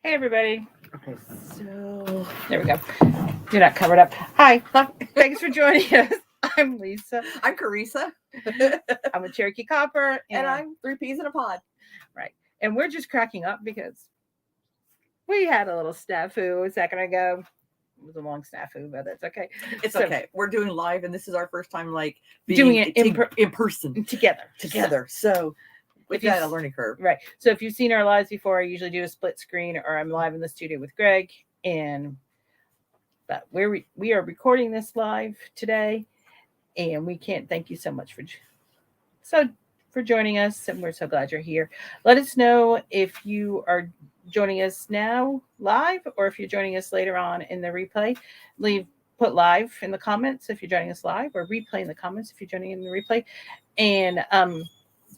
Hey, everybody. Okay, so There we go. You're not covered up. Hi. Thanks for joining us. I'm Lisa. I'm Carissa, I'm a Cherokee Copper. and I'm 3 peas in a pod. Right. And we're just cracking up because we had a little snafu a second ago. It was a long snafu, but that's okay. It's So, okay. We're doing live, and this is our first time doing it in person together. So we've If you got a s- learning curve. Right. So if you've seen our lives before, I usually do a split screen or I'm live in the studio with Greg. But we are recording this live today, and we can't thank you so much for joining us, and we're so glad you're here. Let us know if you are joining us now live or if you're joining us later on in the replay. Put live in the comments if you're joining us live, or replay in the comments if you're joining in the replay. And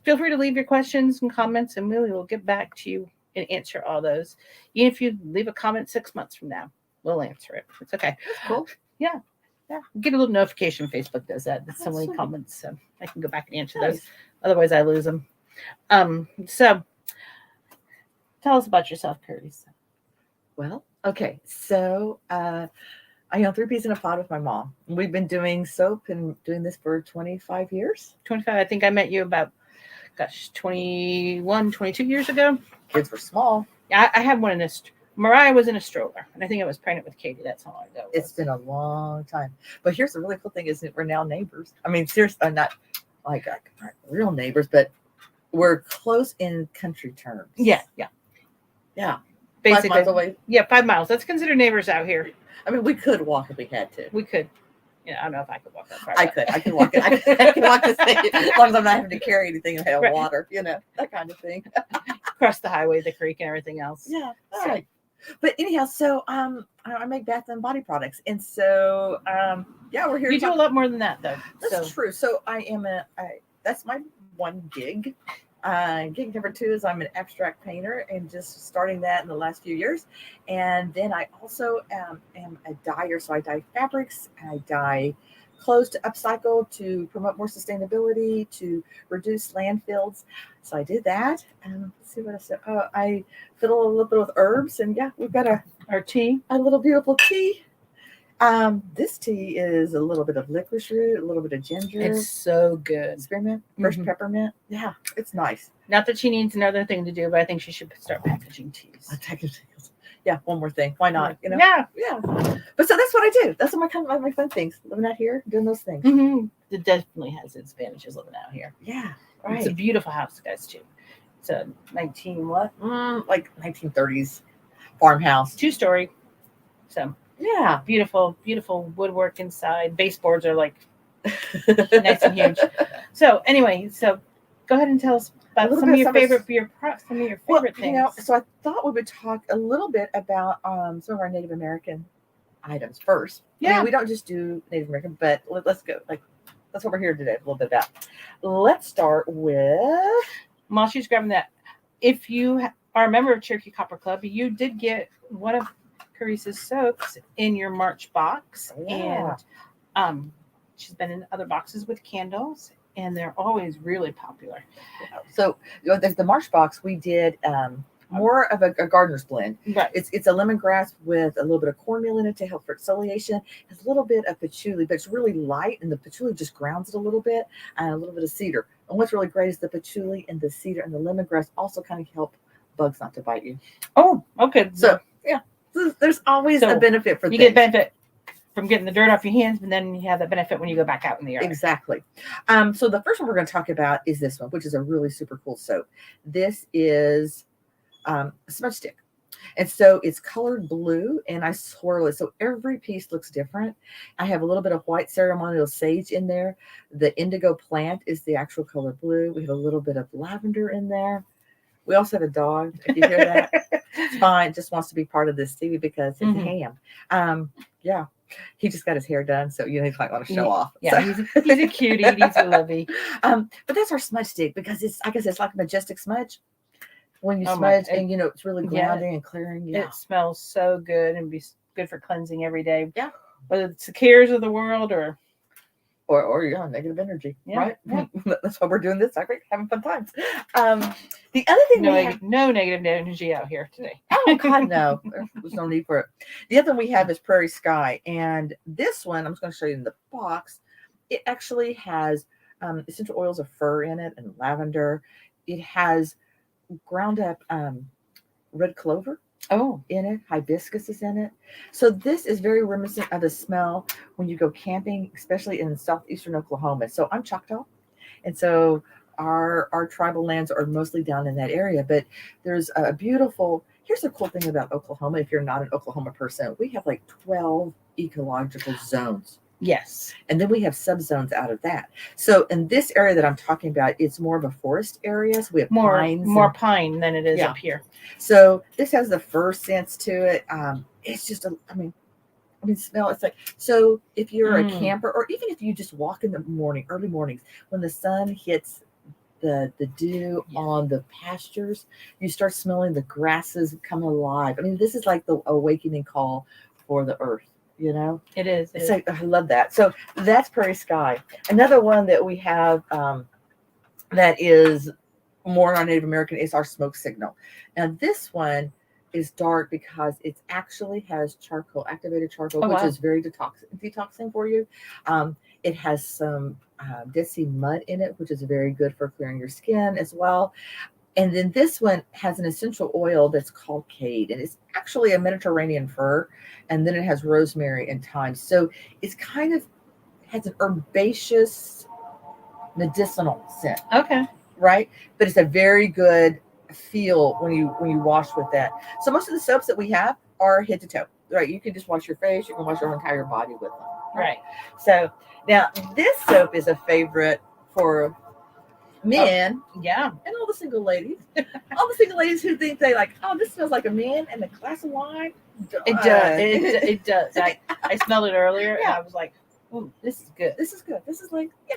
feel free to leave your questions and comments, and we will get back to you and answer all those. Even if you leave a comment 6 months from now, we'll answer it. It's okay. That's cool. Yeah. Get a little notification. Facebook does that. There's so That's many sweet. comments, so I can go back and answer Nice. those. Otherwise, I lose them. So tell us about yourself, Carissa. Well, okay. So I own 3 peas in a pod with my mom. We've been doing soap and doing this for 25 years. 25. I think I met you about, 21, 22 years ago. Kids were small. I had one in this. Mariah was in a stroller, and I think I was pregnant with Katie. That's how long ago it was. It's been a long time. But here's the really cool thing is that we're now neighbors. I mean, seriously, not like real neighbors, but we're close in country terms. Yeah. Basically, 5 miles away. Yeah, 5 miles. That's considered neighbors out here. I mean, we could walk if we had to. We could. Yeah, I don't know if I could walk that far. I could walk it. I could walk this thing as long as I'm not having to carry anything and have Right. water, that kind of thing. Across the highway, the creek, and everything else. Yeah. All So- right. But anyhow, so I make bath and body products, and so we're here. You do a lot more than that, though. That's true. So that's my one gig. Gig number 2 is I'm an abstract painter, and just starting that in the last few years. And then I also am a dyer, so I dye fabrics, I dye clothes to upcycle, to promote more sustainability, to reduce landfills. So I did that. Let's see what I said. I fiddle a little bit with herbs, and we've got our tea, a little beautiful tea. This tea is a little bit of licorice root, a little bit of ginger. It's so good. Spearmint, fresh peppermint. Yeah, it's nice. Not that she needs another thing to do, but I think she should start packaging teas. Yeah, one more thing. Why not? Yeah. But so that's what I do. That's my my fun things. Living out here, doing those things. Mm-hmm. It definitely has its advantages living out here. Yeah, right. It's a beautiful house, guys, too. It's a 19 what? Like 1930s farmhouse. 2-story. So yeah, beautiful woodwork inside. Baseboards are like nice and huge. So anyway, go ahead and tell us about some of your favorite things. So I thought we would talk a little bit about some of our Native American items first. Yeah, I mean, we don't just do Native American, but let's go. That's what we're here today. A little bit about. Let's start with. While she's grabbing that, if you are a member of Cherokee Copper Club, you did get one of Carissa's soaps in your March box, and she's been in other boxes with candles, and they're always really popular. So there's the March box. We did more of a gardener's blend. Right. It's a lemongrass with a little bit of cornmeal in it to help for exfoliation. It's a little bit of patchouli, but it's really light, and the patchouli just grounds it a little bit, and a little bit of cedar. And what's really great is the patchouli and the cedar and the lemongrass also kind of help bugs not to bite you. Oh, okay. So there's always a benefit for you things. get benefit from getting the dirt off your hands, but then you have that benefit when you go back out in the yard. Exactly. So the first one we're going to talk about is this one, which is a really super cool soap. This is a smudge stick. And so it's colored blue, and I swirl it. So every piece looks different. I have a little bit of white ceremonial sage in there. The indigo plant is the actual color blue. We have a little bit of lavender in there. We also have a dog. If you hear that, it's fine. Just wants to be part of this TV because it's ham. He just got his hair done, so he might want to show off. Yeah, so. he's a cutie. He's a lovey. But that's our smudge stick because I guess it's like a majestic smudge. When you smudge and it's really grounding and clearing. Yeah. It smells so good and be good for cleansing every day. Yeah. Whether it's the cares of the world or or yeah, negative energy, Yeah, right? yeah. That's why we're doing this. Like, we're having fun times. The other thing we have, No negative energy out here today. oh God, no, there's no need for it. The other one we have is Prairie Sky, and this one I'm just going to show you in the box. It actually has essential oils of fir in it and lavender. It has ground up red clover Oh, in it. Hibiscus is in it. So this is very reminiscent of the smell when you go camping, especially in southeastern Oklahoma. So I'm Choctaw, and so our tribal lands are mostly down in that area. But there's a beautiful. Here's the cool thing about Oklahoma. If you're not an Oklahoma person, we have like 12 ecological zones. yes. And then we have subzones out of that. So in this area that I'm talking about, it's more of a forest area. So we have pines. More pine than it is Yeah. up here. So this has the fir sense to it. It's just I mean, smell. It's like, so if you're a camper, or even if you just walk in the morning, early mornings, when the sun hits the dew on the pastures, you start smelling the grasses come alive. I mean, this is like the awakening call for the earth. You know, It is. it's like, I love that. So that's Prairie Sky. Another one that we have that is more non-Native American is our smoke signal. Now this one is dark because it actually has charcoal, activated charcoal, which is very detoxing for you. It has some Dead Sea mud in it, which is very good for clearing your skin as well. And then this one has an essential oil that's called Cade, and it's actually a Mediterranean fir, and then it has rosemary and thyme. So it's kind of has an herbaceous medicinal scent. Okay. Right? But it's a very good feel when you wash with that. So most of the soaps that we have are head to toe. Right? You can just wash your face, you can wash your entire body with them. Right. So now this soap is a favorite for men. Yeah. And all the single ladies. All the single ladies who think they like, oh, this smells like a man and a glass of wine. It does. It does. I smelled it earlier and I was like, ooh, this is good. This is good. This is like, yeah,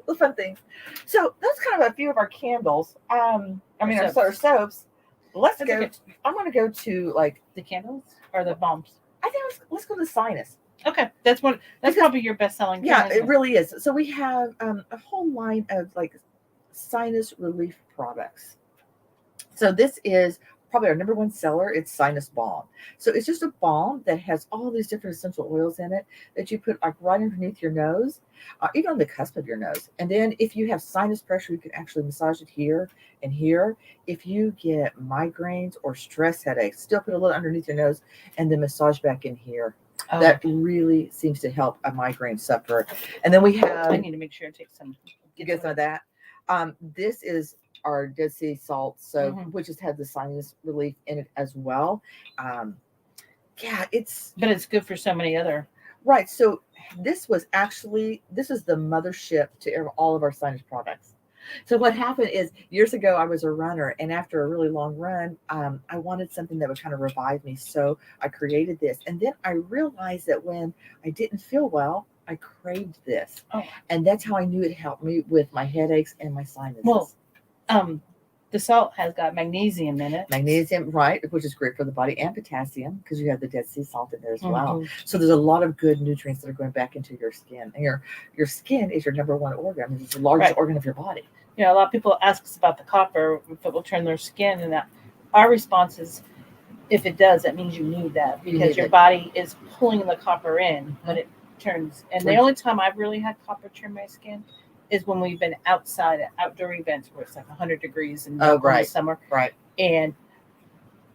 the fun things. So that's kind of a few of our candles. Our soaps. Let's go. I'm going to go to like the candles or the bombs. I think let's go to sinus. Okay, that's probably your best selling. Yeah, it really is. So we have a whole line of like sinus relief products. So this is probably our number one seller. It's Sinus Balm. So it's just a balm that has all these different essential oils in it that you put like right underneath your nose, even on the cusp of your nose. And then if you have sinus pressure, you can actually massage it here and here. If you get migraines or stress headaches, still put a little underneath your nose and then massage back in here. Oh. That really seems to help a migraine sufferer. And then we have. I need to make sure I take some. Get some of that. This is our Dead Sea salt soap, which has had the sinus relief in it as well. But it's good for so many other. Right. So this is the mothership to all of our sinus products. So what happened is years ago, I was a runner, and after a really long run, I wanted something that would kind of revive me. So I created this. And then I realized that when I didn't feel well, I craved this. Oh. And that's how I knew it helped me with my headaches and my sinuses. Well, the salt has got magnesium in it. Magnesium, right, which is great for the body, and potassium, because you have the Dead Sea salt in there as well. So there's a lot of good nutrients that are going back into your skin. And your skin is your number one organ. I mean, it's the largest organ of your body. You know, a lot of people ask us about the copper, if it will turn their skin, and that our response is, if it does, that means you need that, because your body is pulling the copper in when it turns. And the only time I've really had copper turn my skin is when we've been outside at outdoor events where it's like 100 degrees in the summer. Right. And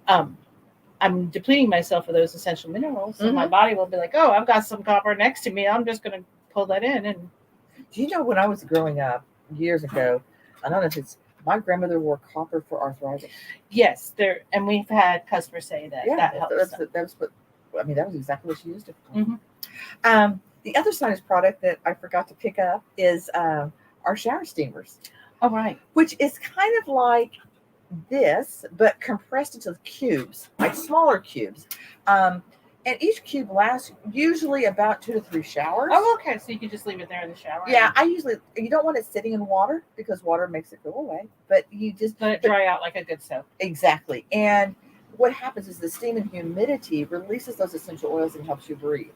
I'm depleting myself of those essential minerals. So my body will be like, oh, I've got some copper next to me. I'm just going to pull that in. And do you know, when I was growing up years ago, I don't know if it's, my grandmother wore copper for arthritis. Yes, and we've had customers say that that helps. That was exactly what she used it for. The other sinus product that I forgot to pick up is our shower steamers. Oh, right. Which is kind of like this, but compressed into cubes, like smaller cubes. And each cube lasts usually about 2 to 3 showers. Oh, okay. So you can just leave it there in the shower. Yeah, you don't want it sitting in water because water makes it go away. But you just let it dry out like a good soap. Exactly. And what happens is the steam and humidity releases those essential oils and helps you breathe.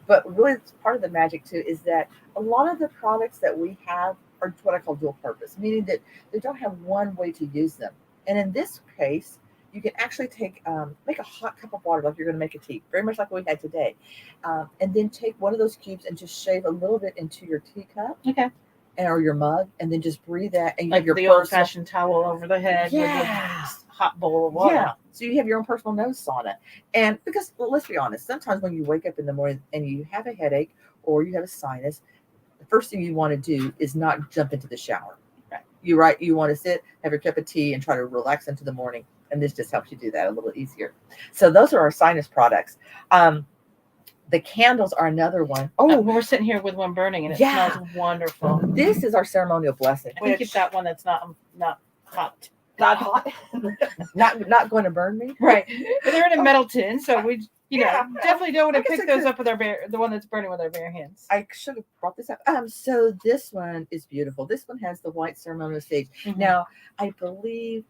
But really, it's part of the magic too is that a lot of the products that we have are what I call dual purpose, meaning that they don't have one way to use them. And in this case, you can actually make a hot cup of water like you're going to make a tea, very much like we had today, and then take one of those cubes and just shave a little bit into your teacup. Okay. Or your mug, and then just breathe that, and you Like have your the personal, old-fashioned towel over the head with yeah, a hot bowl of water. yeah. So you have your own personal nose sauna, and because well, let's be honest, sometimes when you wake up in the morning and you have a headache or you have a sinus, the first thing you want to do is not jump into the shower. Right. You want to sit, have your cup of tea, and try to relax into the morning, and this just helps you do that a little easier. So those are our sinus products. The candles are another one. Oh, we're sitting here with one burning, and it smells wonderful. This is our ceremonial blessing. I think it's that one that's not hot. Not hot. not going to burn me. Right. But they're in a metal tin, so we definitely don't want to I guess pick those up with the one that's burning with our bare hands. I should have brought this up. So this one is beautiful. This one has the white ceremonial sage. Mm-hmm. Now, I believe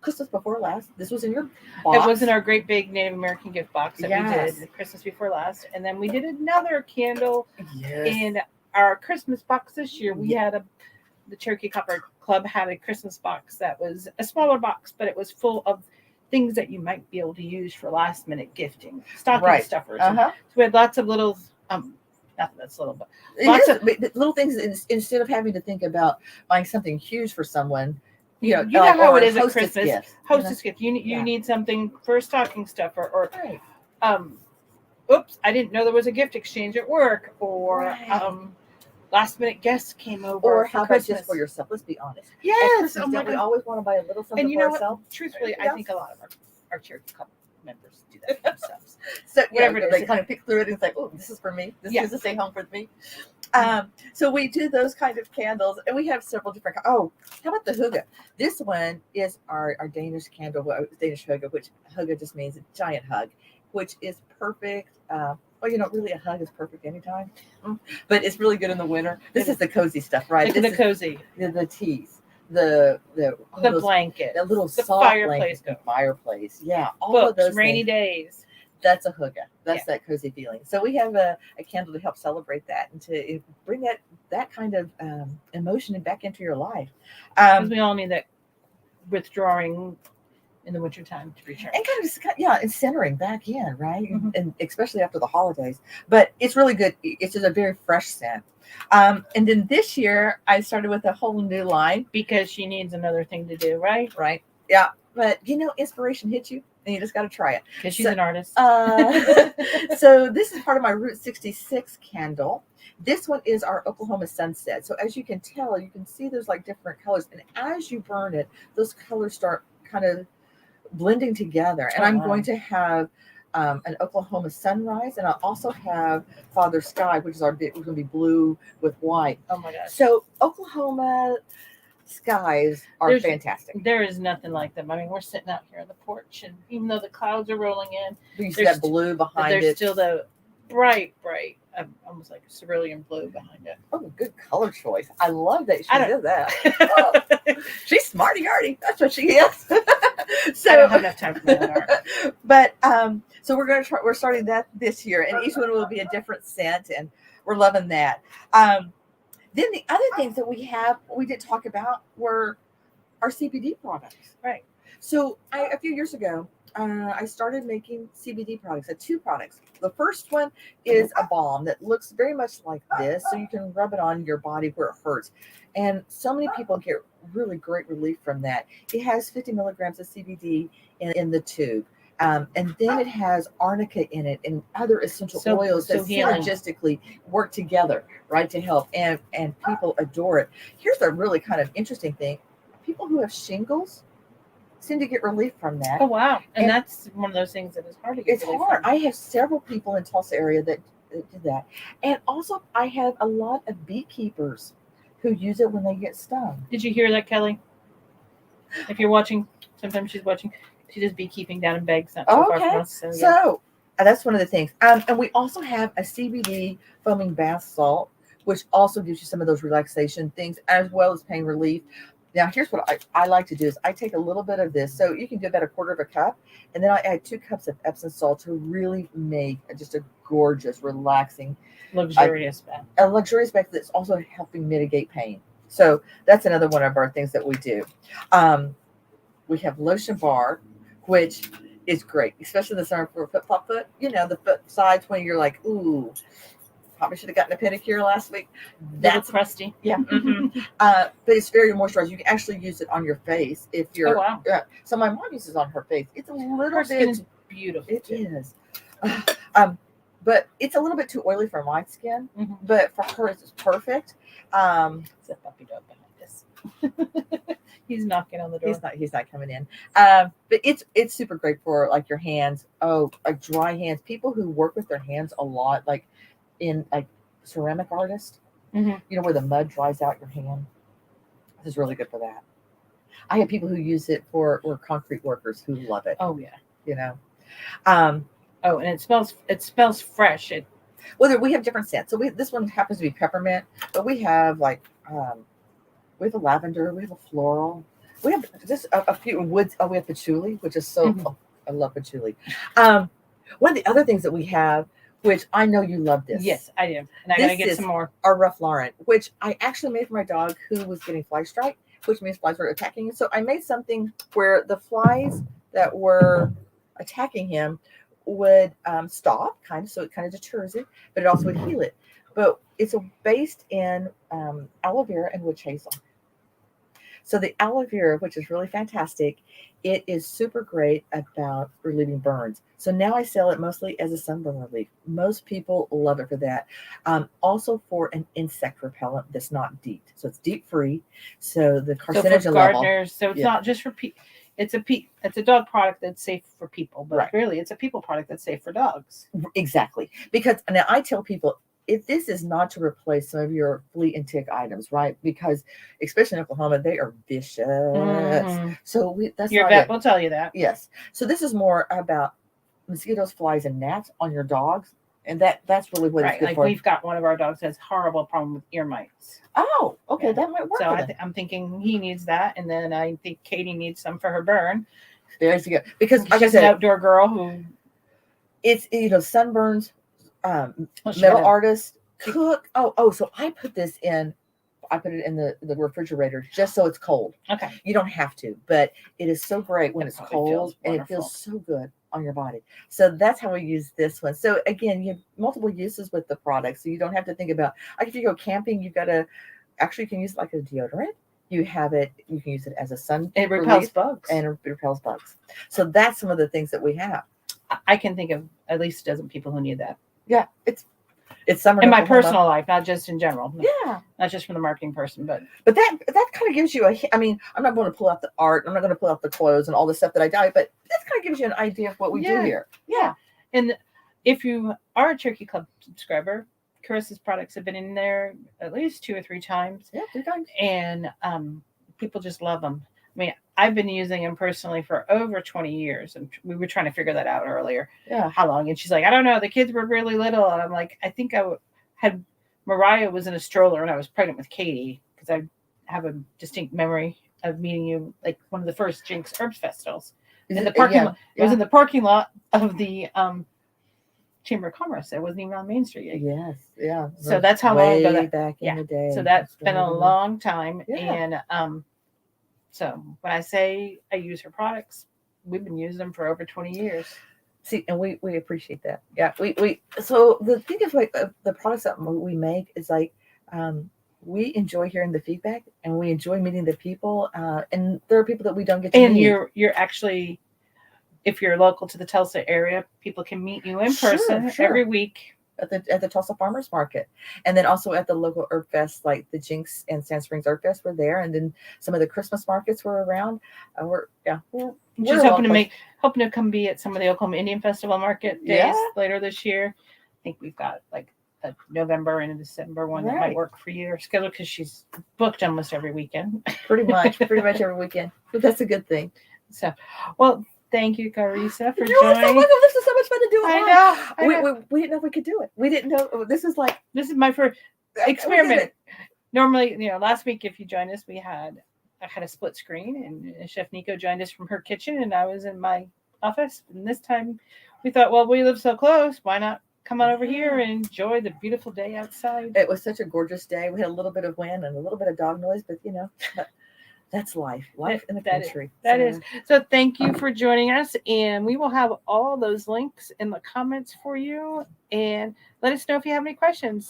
Christmas before last, this was in your box. It was in our great big Native American gift box that we did Christmas before last. And then we did another candle in our Christmas box this year. We had the Cherokee Copper Club had a Christmas box that was a smaller box, but it was full of things that you might be able to use for last minute gifting, stocking stuffers. So we had lots of little, not that that's little, but lots of little things. Instead of having to think about buying something huge for someone, you know how it is at Christmas. Gift, hostess gift. You need something for a stocking stuffer, or oops, I didn't know there was a gift exchange at work, or last minute guests came over, or how about Christmas. just for yourself? Let's be honest. Yes, we always want to buy a little something and you for know ourselves. What? Truthfully, I think a lot of our Cherokee Club members do that for themselves. So whatever it is, they kind of pick through it and say, "Oh, this is for me. This is to stay home for me." So we do those kind of candles, and we have several different. Oh, how about the hygge? This one is our Danish candle, Danish hygge, which hygge just means a giant hug, which is perfect. Really a hug is perfect anytime, but it's really good in the winter. This is the cozy stuff, right? The cozy, the teas, the blanket, the little the soft fireplace, blanket, the fireplace, all books, of those rainy things. Days. That's a hygge. That's that cozy feeling. So we have a candle to help celebrate that and to bring that kind of emotion back into your life. Because we all need that withdrawing in the wintertime to return. And and centering back in, right? Mm-hmm. And especially after the holidays. But it's really good. It's just a very fresh scent. And then this year I started with a whole new line. Because she needs another thing to do, right? Right. Yeah. But inspiration hits you and you just got to try it. Because she's an artist. So this is part of my Route 66 candle. This one is our Oklahoma Sunset. So as you can tell, you can see there's like different colors. And as you burn it, those colors start kind of blending together. And I'm going to have an Oklahoma sunrise, and I'll also have Father Sky, which is going to be blue with white. Oh my gosh. So Oklahoma skies are fantastic. There is nothing like them. I mean, we're sitting out here on the porch, and even though the clouds are rolling in, you see that blue behind it. There's still the bright, almost like a cerulean blue behind it. Oh, good color choice. I love that she did that. She's smarty-arty. That's what she is. So I don't have enough time for that. But so we're starting that this year, and each one will be a different scent, and we're loving that. Then the other things that we did talk about were our CBD products. Right. So a few years ago, I started making CBD products, 2 products. The first one is a balm that looks very much like this, so you can rub it on your body where it hurts. And so many people get really great relief from that. It has 50 milligrams of CBD in the tube. And then it has arnica in it and other essential oils that synergistically work together, right, to help. And people adore it. Here's a really kind of interesting thing. People who have shingles seem to get relief from that. Oh, wow. And that's one of those things that is hard to get It's hard. I have several people in Tulsa area that do that. And also I have a lot of beekeepers who use it when they get stung. Did you hear that, Kelly? If you're watching, sometimes she's watching. She does beekeeping down in Beggs, not so far from us. So that's one of the things. And we also have a CBD foaming bath salt, which also gives you some of those relaxation things as well as pain relief. Now, here's what I like to do is I take a little bit of this. So you can do about 1/4 cup. And then I add 2 cups of Epsom salt to really make just a gorgeous, relaxing, Luxurious bath. a luxurious bath that's also helping mitigate pain. So that's another one of our things that we do. We have lotion bar, which is great, especially in the summer for flip-flop foot. You know, the foot sides when you're like, ooh, probably should have gotten a pedicure last week. That's crusty. Yeah. But it's very moisturized. You can actually use it on your face if you're. Oh, wow. So my mom uses it on her face. It's a little Her skin bit. is beautiful. It too. is. But it's a little bit too oily for my skin. Mhm. But for her, it's perfect. It's a puppy dog behind us. He's knocking on the door. He's not coming in. But it's super great for like your hands. Oh, like dry hands. People who work with their hands a lot, like in like ceramic artists. Mhm. You know where the mud dries out your hand. This is really good for that. I have people who use it for concrete workers who love it. Oh yeah. You know. Oh, and it smells fresh. Well, we have different scents. So this one happens to be peppermint, but we have like we have a lavender, we have a floral, we have just a few woods. Oh, we have patchouli, which is so. Mhm. Oh, I love patchouli. One of the other things that we have, which I know you love this. Yes, I do, and I gotta get some more. Our Rough Lauren, which I actually made for my dog who was getting fly strike, which means flies were attacking him. So I made something where the flies that were attacking him would stop, kind of, so it kind of deters it, but it also would heal it. But it's based in aloe vera and witch hazel. So the aloe vera, which is really fantastic, it is super great about relieving burns. So now I sell it mostly as a sunburn relief. Most people love it for that. Also for an insect repellent that's not DEET. So it's DEET free. So the So carcinogen for level. gardeners, so it's Yeah. not just for people. It's a dog product that's safe for people, but Right. really it's a people product that's safe for dogs. Exactly. Because now I tell people, if this is not to replace some of your flea and tick items, right? Because especially in Oklahoma, they are vicious. Mhm. So that's Your not vet it. will tell you that. Yes. So this is more about mosquitoes, flies, and gnats on your dogs, and that's really what it's Right, good like for. we've got one of our dogs that has horrible problem with ear mites. Oh, okay, Yeah. that might work. So for them. I'm thinking he needs that, and then I think Katie needs some for her burn. There you go. Because like I She's an said, outdoor girl who it's sunburns, well, she metal had a- artists, cook. So I put this in. I put it in the refrigerator just so it's cold. Okay. You don't have to, but it is so great when It it's probably cold feels and it wonderful. feels so good on your body. So that's how we use this one. So again, you have multiple uses with the product. So you don't have to think about, like if you go camping, you can use it like a deodorant. You can use it as a sun. It repels relief, bugs. and it repels bugs. So that's some of the things that we have. I can think of at least a dozen people who need that. Yeah, it's summer In my Oklahoma. personal life, not just in general. Yeah. Not just from the marketing person, but that kind of gives you I'm not going to pull out the art. I'm not going to pull out the clothes and all the stuff that I dye, but that kind of gives you an idea of what we do here. Yeah. And if you are a Turkey Club subscriber, Carissa's products have been in there at least 2 or 3 times. Yeah, 3 times. And people just love them. I mean, I've been using them personally for over 20 years. And we were trying to figure that out earlier. Yeah. How long? And she's like, I don't know. The kids were really little. And I'm like, I think had Mariah was in a stroller and I was pregnant with Katie, because I have a distinct memory of meeting you like one of the first Jinx Herbs festivals. In the parking lot. It was in the parking lot of the Chamber of Commerce. It wasn't even on Main Street yet. Yes. Yeah. So that's how long ago that. Back in the day. So that's been a long time. Yeah. And so when I say I use her products, we've been using them for over 20 years. See, and we appreciate that. Yeah. We so the thing is, like the products that we make is like we enjoy hearing the feedback, and we enjoy meeting the people. And there are people that we don't get to and meet. You're actually, if you're local to the Tulsa area, people can meet you in person every week at the Tulsa Farmers Market, and then also at the local herb fest, like the Jinx and Sand Springs Herb Fest were there, and then some of the Christmas markets were around. We're just hoping to come be at some of the Oklahoma Indian Festival market days later this year. I think we've got like a November and a December one that might work for your schedule, because she's booked almost every weekend. pretty much every weekend, but that's a good thing. So, well, thank you, Carissa, for You're joining. This is so much fun to do. I know. We didn't know we could do it. We didn't know this is my first experiment. Normally, last week, if you joined us, we had I had a split screen, and Chef Nico joined us from her kitchen, and I was in my office. And this time, we thought, well, we live so close, why not come on over here and enjoy the beautiful day outside? It was such a gorgeous day. We had a little bit of wind and a little bit of dog noise, but that's life in the country. That is. So thank you for joining us, and we will have all those links in the comments for you. And let us know if you have any questions.